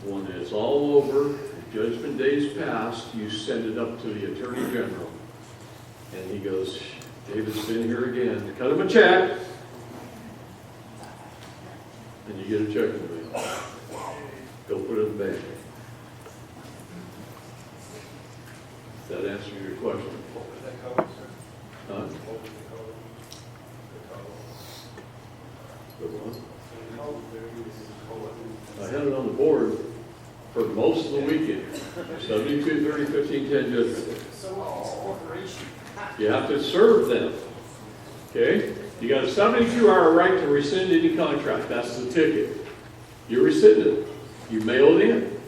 When it's all over, judgment day's passed, you send it up to the Attorney General. And he goes, David's been here again. Cut him a check. And you get a check in the mail. Go put it in the bank. Does that answer your question? What was that cover, sir? Huh? What was the cover? The what? The cover, there is I had it on the board for most of the weekend. 72, 30, 15, 10 judgment. You have to serve them. Okay? You got a 72-hour right to rescind any contract. That's the ticket. You rescind it. You mail it in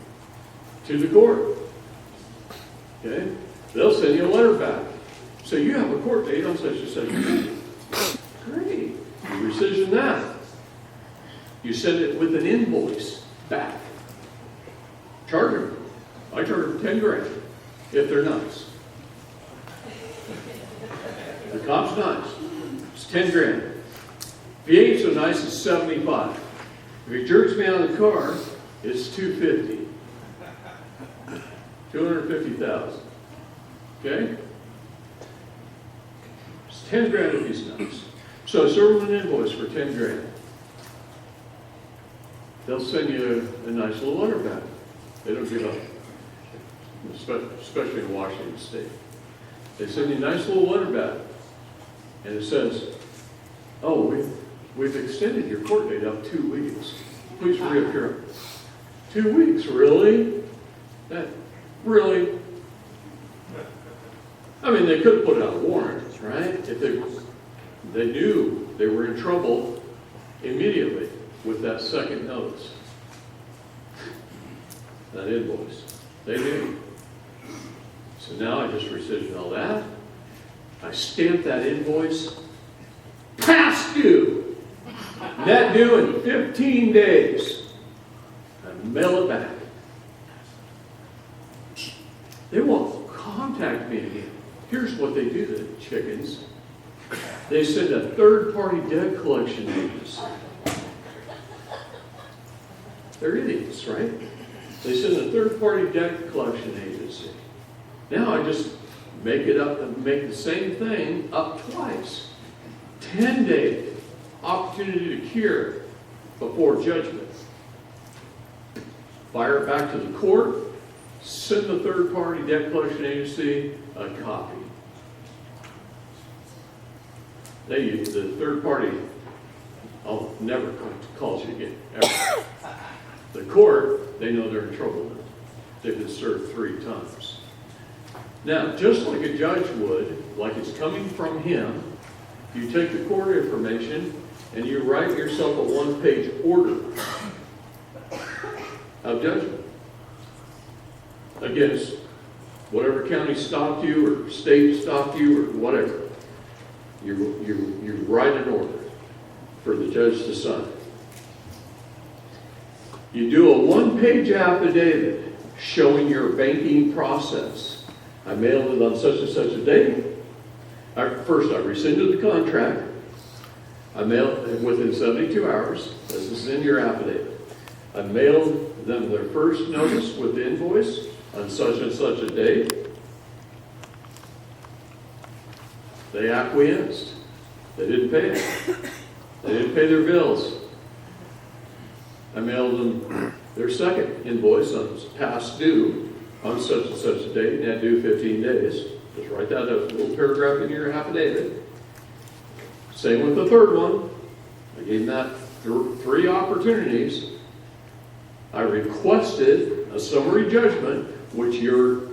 to the court. Okay? They'll send you a letter back. So you have a court date on such and such a date. Great. You rescind that. You send it with an invoice back. Charge them. I charge them 10 grand if they're nice. The cop's nice. It's 10 grand. If he ain't so nice, it's 75. If he jerks me out of the car, it's 250. 250,000. Okay? It's 10 grand if he's nice. So serve him an invoice for 10 grand. They'll send you a nice little letter back. They don't give up, especially in Washington State. They send you a nice little letter back, and it says, oh, we've extended your court date up 2 weeks. Please reappear. 2 weeks, really? Really? I mean, they could have put out a warrant, right? If they knew they were in trouble immediately with that second notice. That invoice. They knew. So now I just rescinded all that. I stamped that invoice. Past due. Net due in 15 days. I mail it back. They won't contact me again. Here's what they do, the chickens. They send a third-party debt collection agency. They're idiots, right? They send a third-party debt collection agency. Now I just make it up and make the same thing up twice. 10-day opportunity to cure before judgment. Fire it back to the court. Send the third-party debt collection agency a copy. The third party, I'll never call you again, ever. The court, they know they're in trouble now. They've been served 3 times. Now, just like a judge would, like it's coming from him, you take the court information and you write yourself a 1-page order of judgment against whatever county stopped you or state stopped you or whatever. You write an order for the judge to sign. You do a 1-page affidavit showing your banking process. I mailed it on such and such a date. First, I rescinded the contract. I mailed it within 72 hours. This is in your affidavit. I mailed them their first notice with the invoice on such and such a date. They acquiesced. They didn't pay it. They didn't pay their bills. I mailed them their second invoice on past due on such and such a date, and that due 15 days. Just write that as a little paragraph in your affidavit. Same with the third one. I gave them that 3 opportunities. I requested a summary judgment, which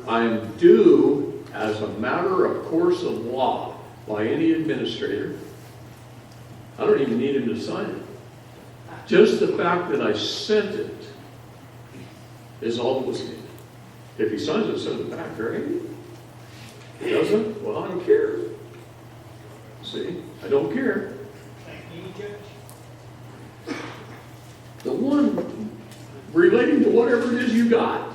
I am due as a matter of course of law by any administrator. I don't even need him to sign it. Just the fact that I sent it is all that was needed. If he signs it, send it back, right? He doesn't? Well, I don't care. See? I don't care. The one relating to whatever it is you got.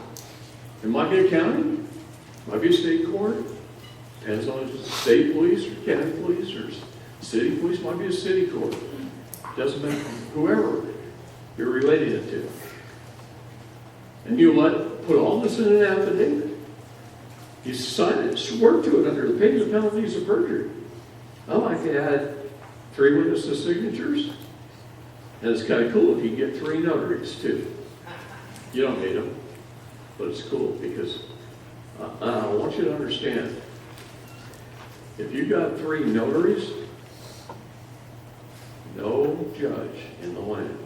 It might be a county, it might be a state court, depends on if it's state police or county police or city police, might be a city court. Doesn't matter, whoever you're relating it to. And you put all this in an affidavit. You sign it, swear to it under the pains and penalties of perjury. I like to add 3 witnesses' signatures. And it's kind of cool if you get 3 notaries too. You don't need them, but it's cool because I want you to understand, if you got 3 notaries, no judge in the land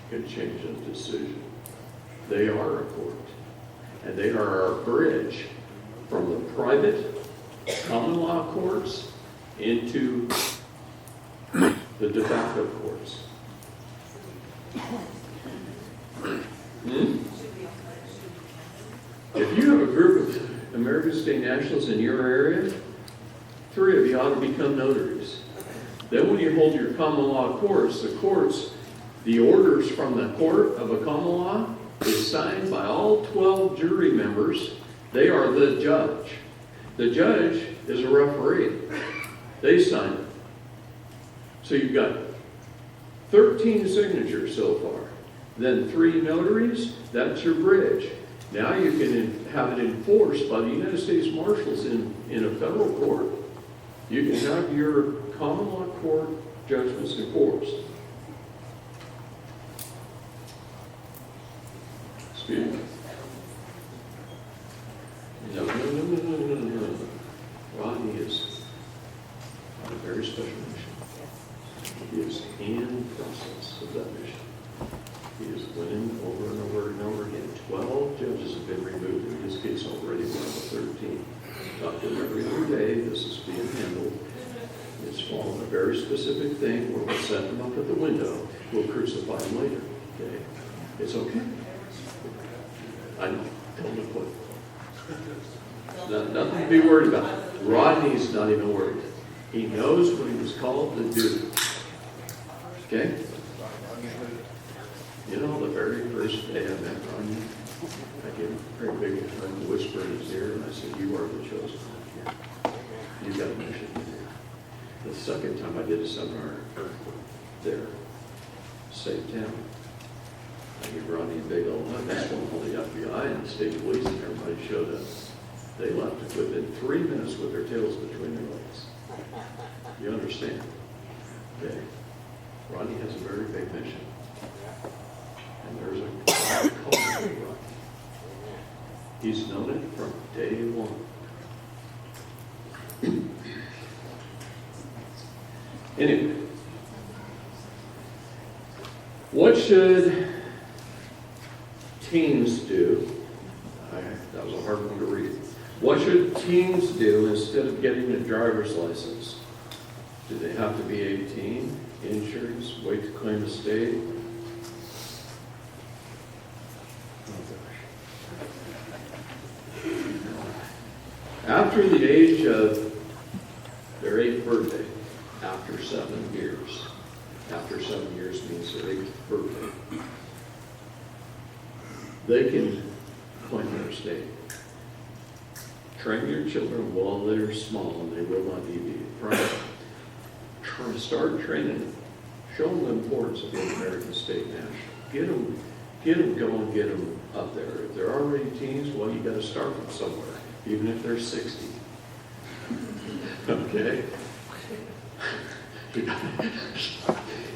can change a decision. They are a court, and they are our bridge from the private common law courts into the de facto courts. If you have a group of American state nationals in your area, 3 of you ought to become notaries. Then when you hold your common law courts, the orders from the court of a common law is signed by all 12 jury members. They are the judge. The judge is a referee. They sign it. So you've got 13 signatures so far. Then 3 notaries, that's your bridge. Now you can have it enforced by the United States Marshals in a federal court. You can have your common law court judgments enforced. Excuse me. No. Rodney is on a very special mission. He is in process of that mission. He is winning over and over and over again. 12 judges have been removed in his case already, one of the 13. Talk to him every other day. This is being handled. It's following a very specific thing where we'll set him up at the window. We'll crucify him later. Okay? It's okay. I know. Tell him to quit. Nothing to be worried about. Rodney's not even worried. He knows what he was called to do. Okay? You know, the very first day I met Rodney, I gave him a very big hug, whisper in his ear, and I said, "You are the chosen one here. You've got a mission here." The second time I did a seminar there, same town, I gave Rodney a big old hug. That's when all the FBI and the state police and everybody showed up. They left within 3 minutes with their tails between their legs. You understand? Okay. Rodney has a very big mission. And there's a culture to Rodney. He's known it from day one. Anyway, what should teens do? That was a hard one to read. What should teens do instead of getting a driver's license? Do they have to be 18? Insurance? Wait to claim a state? After the age of their 8th birthday, after 7 years, after 7 years means their 8th birthday, they can claim their state. Train your children while they're small and they will not deviate from it. Try to start training them. Show them the importance of being American state national. Get them going, get them up there. If they're already teens, well, you got to start them somewhere, even if they're 60. Okay?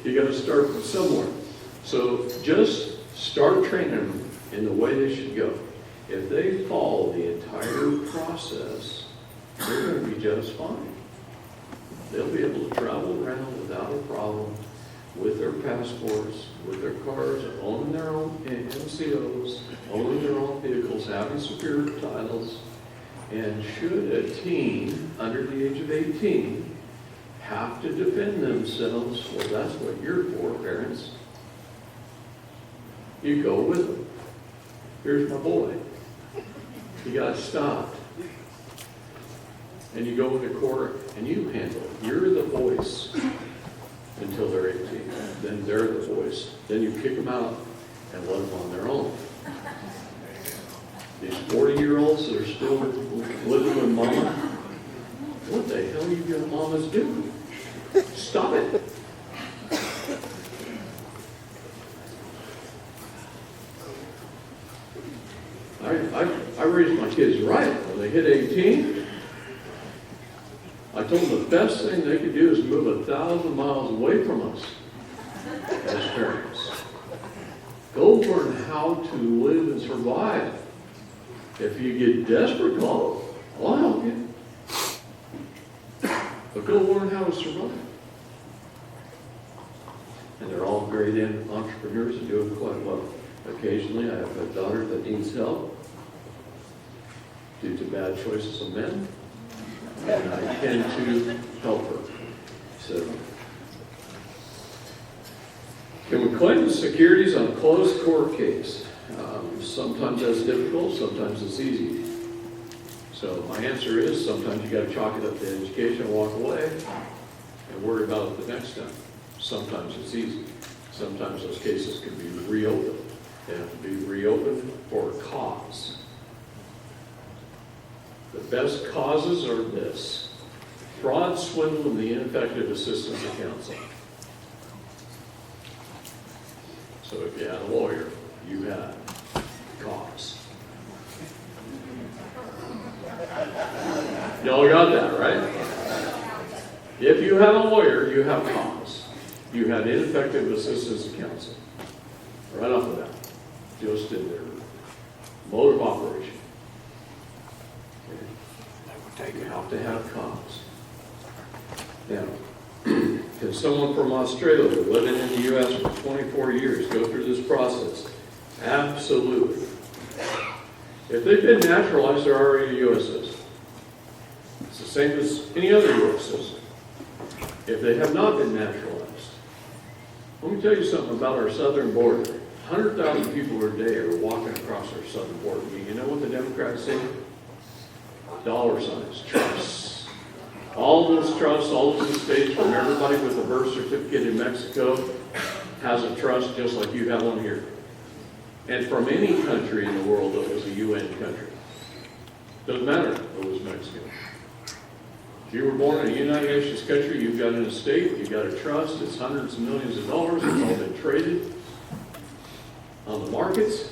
You got to start from somewhere. So just start training them in the way they should go. If they follow the entire process, they're going to be just fine. They'll be able to travel around without a problem with their passports, with their cars, owning their own NCOs, owning their own vehicles, having superior titles. And should a teen under the age of 18 have to defend themselves, well, that's what you're for, parents. You go with them. Here's my boy. He got stopped. And you go into court and you handle it. You're the voice until they're 18. Then they're the voice. Then you kick them out and let them on their own. These 40-year-olds that are still living with mama, what the hell are you got mamas doing? Stop it. I raised my kids right. When they hit 18, I told them the best thing they could do is move 1,000 miles away from us as parents. Go learn how to live and survive. If you get desperate, call. I'll help you. But go learn how to survive. And they're all great entrepreneurs and doing quite well. Occasionally, I have a daughter that needs help due to bad choices of men, and I tend to help her. So, can we claim the securities on a closed court case? Sometimes that's difficult, sometimes it's easy. So my answer is sometimes you got to chalk it up to education and walk away and worry about it the next time. Sometimes it's easy. Sometimes those cases can be reopened. They have to be reopened for a cause. The best causes are this: fraud, swindle, and the ineffective assistance of counsel. So if you had a lawyer, you had cause. Y'all got that, right? If you have a lawyer, you have cause. You had ineffective assistance of counsel. Right off the bat. Just in their mode of operation. Okay. You have to have cause. Now, can someone from Australia living in the U.S. for 24 years go through this process? Absolutely. If they've been naturalized, they're already a U.S. citizen. It's the same as any other U.S. citizen. If they have not been naturalized, let me tell you something about our southern border. 100,000 people a day are walking across our southern border. You know what the Democrats say? Dollar signs, trusts. All those trusts, all those estates, from everybody with a birth certificate in Mexico has a trust just like you have one here. And from any country in the world that was a UN country. Doesn't matter if it was Mexico. If you were born in a United Nations country, you've got an estate, you've got a trust, it's hundreds of millions of dollars, it's all been traded on the markets.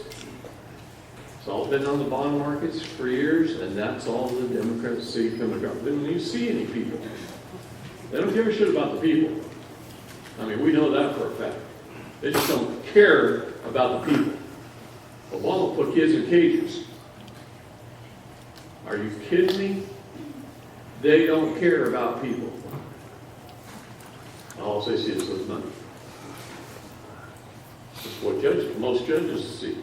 It's all been on the bond markets for years, and that's all the Democrats see coming across. They don't even see any people. They don't give a shit about the people. I mean, we know that for a fact. They just don't care about the people. But they'll put kids in cages. Are you kidding me? They don't care about people. All they see is the money. That's what most judges see.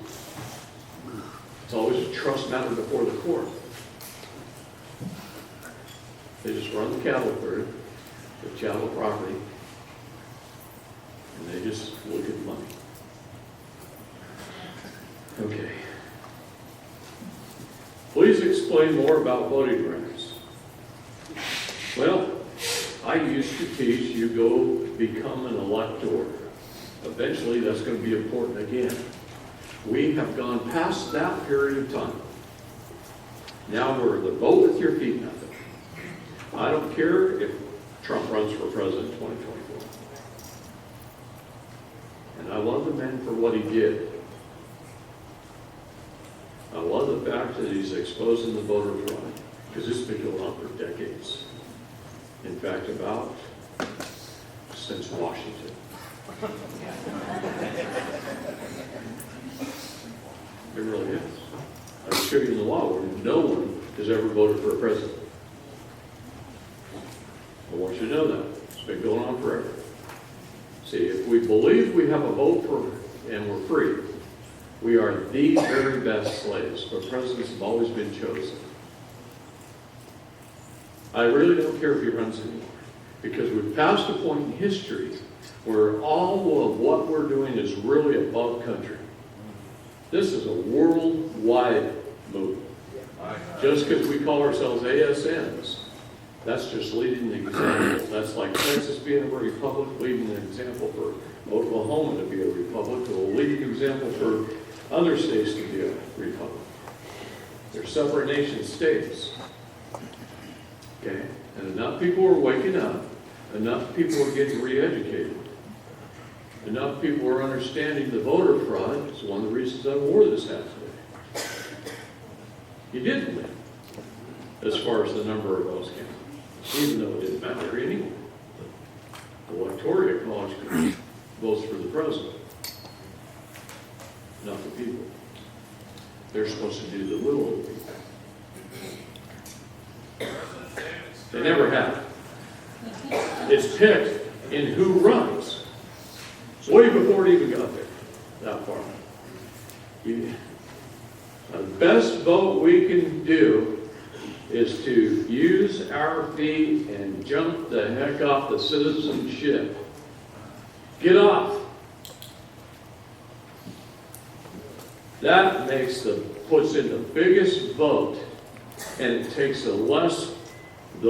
It's always a trust matter before the court. They just run the cattle through, the chattel property, and they just look at money. Okay. Please explain more about voting rights. Well, I used to teach you go become an elector. Eventually, that's going to be important again. We have gone past that period of time. Now we're the vote with your feet method. I don't care if Trump runs for president in 2024. And I love the man for what he did. I love the fact that he's exposing the voter fraud, because it's been going on for decades. In fact, about since Washington. It really is. I can show you the law where no one has ever voted for a president. I want you to know that. It's been going on forever. See, if we believe we have a vote for and we're free, we are the very best slaves, but presidents have always been chosen. I really don't care if he runs anymore, because we've passed a point in history where all of what we're doing is really above country. This is a worldwide movement. Just because we call ourselves ASNs, that's just leading the example. That's like Texas being a republic, leading an example for Oklahoma to be a republic, or leading an example for other states to be a republic. They're separate nation states. Okay? And enough people are waking up. Enough people are getting re-educated. Enough people are understanding the voter fraud. It's one of the reasons I wore this hat today. You didn't win, as far as the number of votes came, even though it didn't matter anyway. The electoral college votes for the president, not the people. They're supposed to do the will of the people. They never have. It's picked in who runs. Way before it even got there, that far. The best vote we can do is to use our feet and jump the heck off the citizenship. Get off. That puts in the biggest vote, and it takes the less